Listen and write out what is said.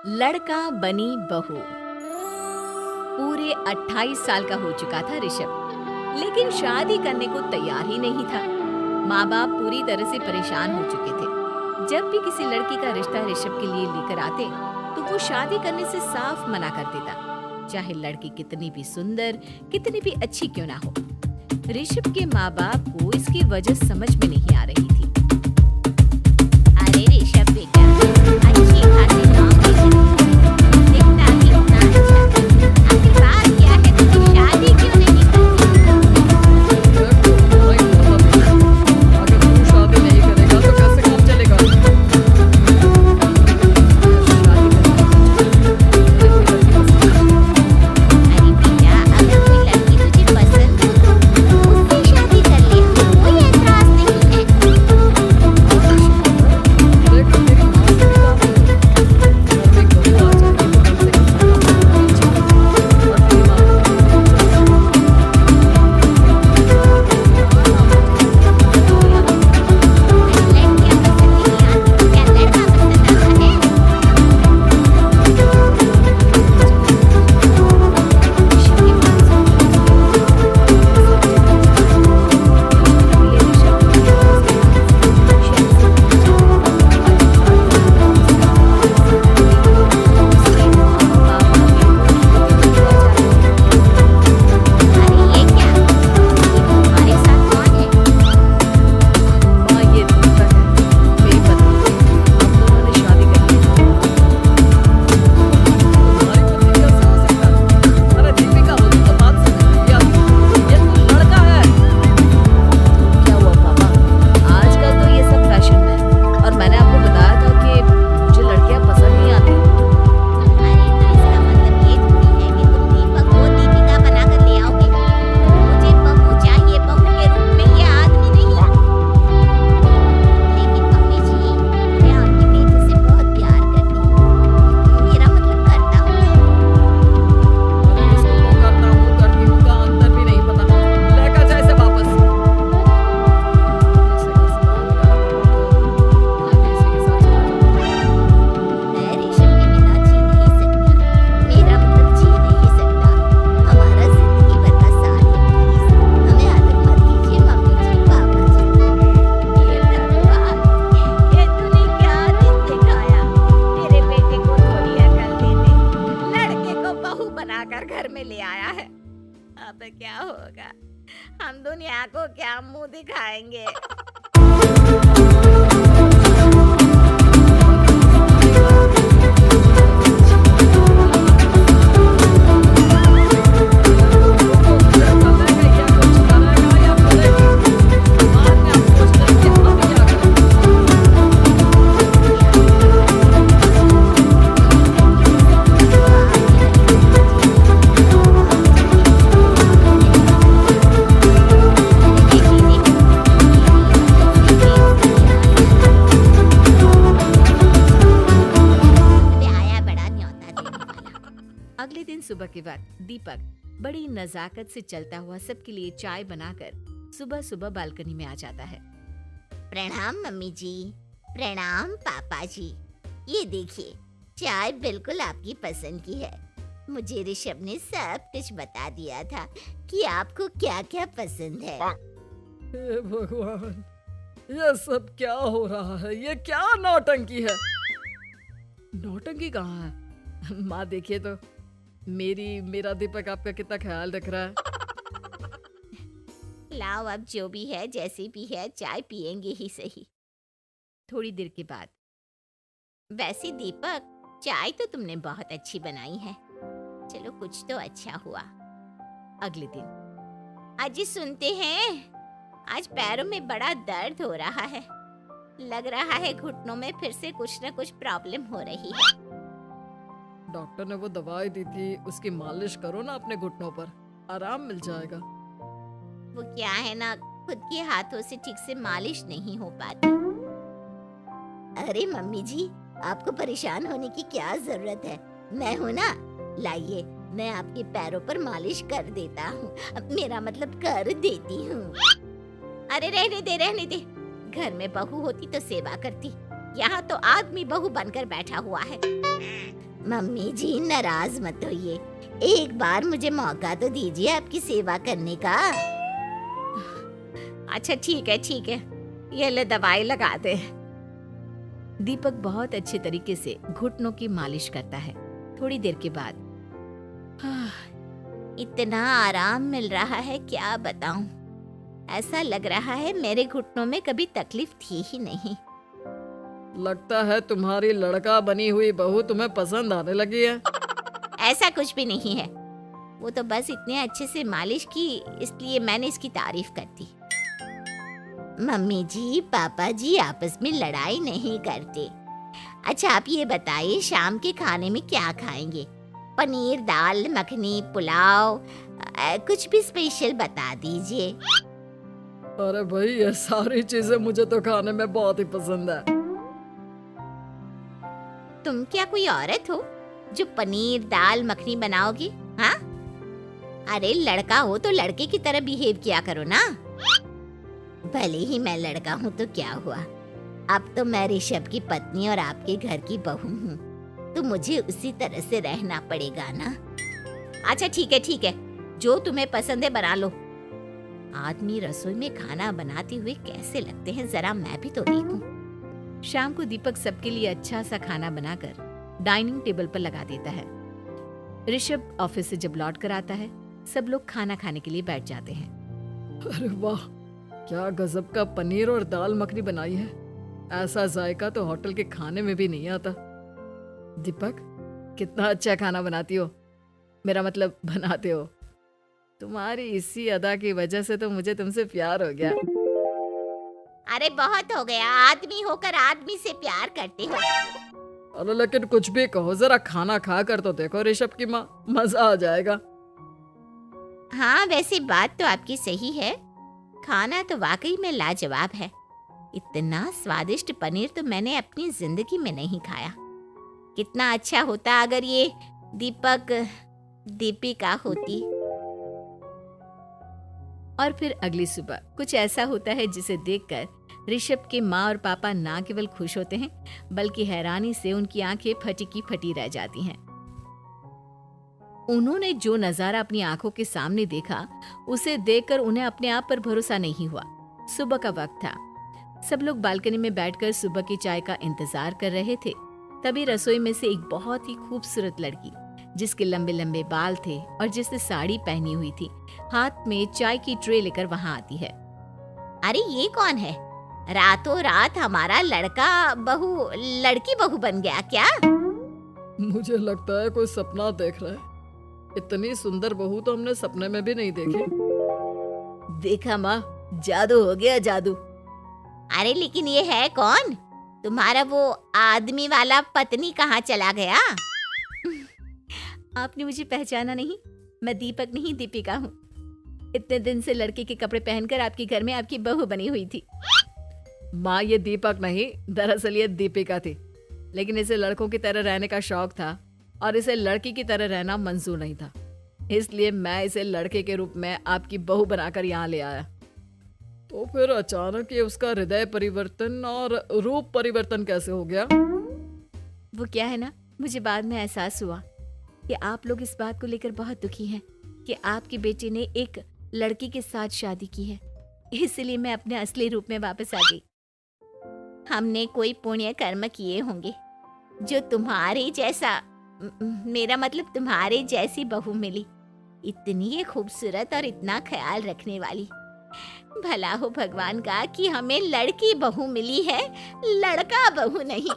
लड़का बनी बहू। पूरे 28 साल का हो चुका था ऋषभ, लेकिन शादी करने को तैयार ही नहीं था। माँ बाप पूरी तरह से परेशान हो चुके थे। जब भी किसी लड़की का रिश्ता ऋषभ के लिए लेकर आते तो वो शादी करने से साफ मना कर देता, चाहे लड़की कितनी भी सुंदर, कितनी भी अच्छी क्यों ना हो। ऋषभ के माँ बाप को इसकी वजह समझ में नहीं आ रही थी। अरे ऋषभ बेटा, अच्छी खासी नौकरी करती है, दिखता भी इतना अच्छा है। आखिर बात क्या है, तुझे शादी क्यों नहीं करती? अगर तू शादी नहीं करेगा तो कैसे काम चलेगा? अरे बेटा, अगर कोई लड़की तुझे पसंद हो तो उससे शादी कर ले, कोई ऐतराज नहीं है। देख तेरी माँ से भी बात करो। घर में बहू आ जाएगी तो हमसे और तेरी माँ लड़कियां पसंद नहीं आती, क्या लड़का पसंद आता है? अरे ये क्या? ये तुम्हारे साथ कौन है? माँ ये दीपिका है, मेरी पत्नी। हम दोनों ने शादी कर ली। तुम्हारी पत्नी कैसे हो सकता है? अरे दीपिका हो तो बात समझ ये तो लड़का है। क्या हुआ पापा? आजकल तो ये सब फैशन है और मैंने आपको बताया था कि मुझे लड़कियां पसंद नहीं आती। अरे तो इसका मतलब ये थोड़ी है कि तुम दीपक को दीपिका बनाकर ले आओगे। मुझे बहू चाहिए, बहू के रूप में, ये आदमी नहीं। लेकिन मम्मी जी, मैं आपके बेटे से बहुत प्यार करती हूँ। मेरा मतलब करता हूँ। अरे इसको मैं करता हूँ करती हूँ का अंतर भी नहीं पता। लेकर जा इसे वापस। ऐसे कैसे बात कर रहा था तो मैं भी इसी के साथ चला जाऊँ। मैं ऋषभ के बिना जी नहीं सकती। मेरा मतलब जी नहीं सकता। हमारा जिंदगी भर का साथ है, प्लीज। हमें अलग मत कीजिए मम्मी जी, पापा जी। हे भगवान, ये तूने क्या दिन दिखाया? मेरे बेटे को थोड़ी अकल दे दे। लड़के को बहू बनाकर घर में ले आया है। अब क्या होगा? हम दुनिया को क्या मुंह दिखाएंगे? आया बड़ा न्योता देने वाला। अगले दिन सुबह के वक्त दीपक बड़ी नजाकत से चलता हुआ सबके लिए चाय बनाकर सुबह सुबह बालकनी में आ जाता है। प्रणाम मम्मी जी, प्रणाम पापा जी। ये देखिए, चाय बिल्कुल आपकी पसंद की है। मुझे ऋषभ ने सब कुछ बता दिया था कि आपको क्या क्या पसंद है। हे भगवान, ये सब क्या हो रहा है? ये क्या नौटंकी है? नौटंकी कहाँ है? माँ देखिए तो, मेरा दीपक आपका कितना ख्याल रख रहा है। लाओ, अब जो भी है, जैसी भी है, चाय पिएंगे ही सही। थोड़ी देर के बाद, वैसे दीपक, चाय तो तुमने बहुत अच्छी बनाई है। चलो, कुछ तो अच्छा हुआ। अगले दिन, अजी सुनते हैं, आज पैरों में बड़ा दर्द हो रहा है। लग रहा है घुटनों में फिर से कुछ न कुछ प्रॉब्लम हो रही है। डॉक्टर ने वो दवाई दी थी, उसकी मालिश करो ना अपने घुटनों पर, आराम मिल जाएगा। वो क्या है ना, खुद के हाथों से ठीक से मालिश नहीं हो पाती। अरे मम्मी जी, आपको परेशान होने की क्या जरूरत है? मैं हूँ ना, लाइए, मैं आपके पैरों पर मालिश कर देता हूँ। मेरा मतलब कर देती हूँ। अरे रहने दे, रहने दे। घर में बहू होती तो सेवा करती, यहाँ तो आदमी बहू बनकर बैठा हुआ है। मम्मी जी नाराज मत होइए, एक बार मुझे मौका तो दीजिए आपकी सेवा करने का। अच्छा ठीक है, ये ले दवाई लगा दे। दीपक बहुत अच्छे तरीके से घुटनों की मालिश करता है। थोड़ी देर के बाद इतना आराम मिल रहा है क्या बताऊं, ऐसा लग रहा है मेरे घुटनों में कभी तकलीफ थी ही नहीं। लगता है तुम्हारी लड़का बनी हुई बहू तुम्हें पसंद आने लगी है। ऐसा कुछ भी नहीं है, वो तो बस इतने अच्छे से मालिश की इसलिए मैंने इसकी तारीफ कर दी। मम्मी जी पापा जी आपस में लड़ाई नहीं करते। अच्छा आप ये बताइए शाम के खाने में क्या खाएंगे? पनीर, दाल मखनी, पुलाव, कुछ भी स्पेशल बता दीजिए। अरे भाई ये सारी चीजें मुझे तो खाने में बहुत ही पसंद है। तुम क्या कोई औरत हो जो पनीर दाल मखनी बनाओगी? हाँ, अरे लड़का हो तो लड़के की तरह बिहेव किया करो ना। भले ही मैं लड़का हूँ तो क्या हुआ, अब तो मैं ऋषभ की पत्नी और आपके घर की बहू हूँ, तो मुझे उसी तरह से रहना पड़ेगा ना। अच्छा ठीक है, जो तुम्हें पसंद है बना लो। आदमी रसोई में खाना बनाते हुए कैसे लगते हैं, जरा मैं भी तो देखूं। शाम को दीपक सबके लिए अच्छा सा खाना बनाकर डाइनिंग टेबल पर लगा देता है। ऋषभ ऑफिस से जब लौट कर आता है, सब लोग खाना खाने के लिए बैठ जाते हैं। अरे वाह, क्या गजब का पनीर और दाल मखनी बनाई है। ऐसा जायका तो होटल के खाने में भी नहीं आता। दीपक, कितना अच्छा खाना बनाती हो, मेरा मतलब बनाते हो। तुम्हारी इसी अदा की वजह से तो मुझे तुमसे प्यार हो गया। अरे बहुत हो गया, आदमी होकर आदमी से प्यार करते हो। अरे लेकिन कुछ भी कहो, जरा खाना खा कर तो देखो ऋषभ की माँ, मजा आ जाएगा। हाँ वैसे बात तो आपकी सही है, खाना तो वाकई में लाजवाब है। इतना स्वादिष्ट पनीर तो मैंने अपनी जिंदगी में नहीं खाया। कितना अच्छा होता अगर ये दीपिका होती। और फिर अगली सुबह कुछ ऐसा होता है जिसे देखकर ऋषभ के माँ और पापा ना केवल खुश होते हैं बल्कि हैरानी से उनकी आंखें फटी की फटी रह जाती हैं। उन्होंने जो नजारा अपनी आंखों के सामने देखा उसे देखकर उन्हें अपने आप पर भरोसा नहीं हुआ। सुबह का वक्त था, सब लोग बालकनी में बैठकर सुबह की चाय का इंतजार कर रहे थे। तभी रसोई में से एक बहुत ही खूबसूरत लड़की जिसके लंबे लंबे बाल थे और जिसने साड़ी पहनी हुई थी, हाथ में चाय की ट्रे लेकर वहां आती है। अरे ये कौन है? रातों रात हमारा लड़की बहू बन गया क्या? मुझे लगता है कोई सपना देख रहा है। इतनी सुंदर बहू तो हमने सपने में भी नहीं देखी। देखा माँ, जादू हो गया, जादू। अरे लेकिन ये है कौन? तुम्हारा वो आदमी वाला पत्नी कहाँ चला गया? आपने मुझे पहचाना नहीं? मैं दीपक नहीं, दीपिका हूँ। इतने दिन से लड़के के कपड़े पहनकर आपके घर में आपकी बहू बनी हुई थी। माँ ये दीपक नहीं, दरअसल ये दीपिका थी, लेकिन इसे लड़कों की तरह रहने का शौक था और इसे लड़की की तरह रहना मंजूर नहीं था, इसलिए मैं इसे लड़के के रूप में आपकी बहू बनाकर यहाँ ले आया। तो फिर अचानक ये उसका हृदय परिवर्तन और रूप परिवर्तन कैसे हो गया? वो क्या है ना, मुझे बाद में एहसास हुआ कि आप लोग इस बात को लेकर बहुत दुखी हैं कि आपके बेटे ने एक लड़की के साथ शादी की है, इसलिए मैं अपने असली रूप में वापस आ गई। हमने कोई पुण्य कर्म किए होंगे जो तुम्हारे जैसा, मेरा मतलब तुम्हारे जैसी बहू मिली, इतनी खूबसूरत और इतना ख्याल रखने वाली। भला हो भगवान का कि हमें लड़की बहू मिली है, लड़का बहू नहीं।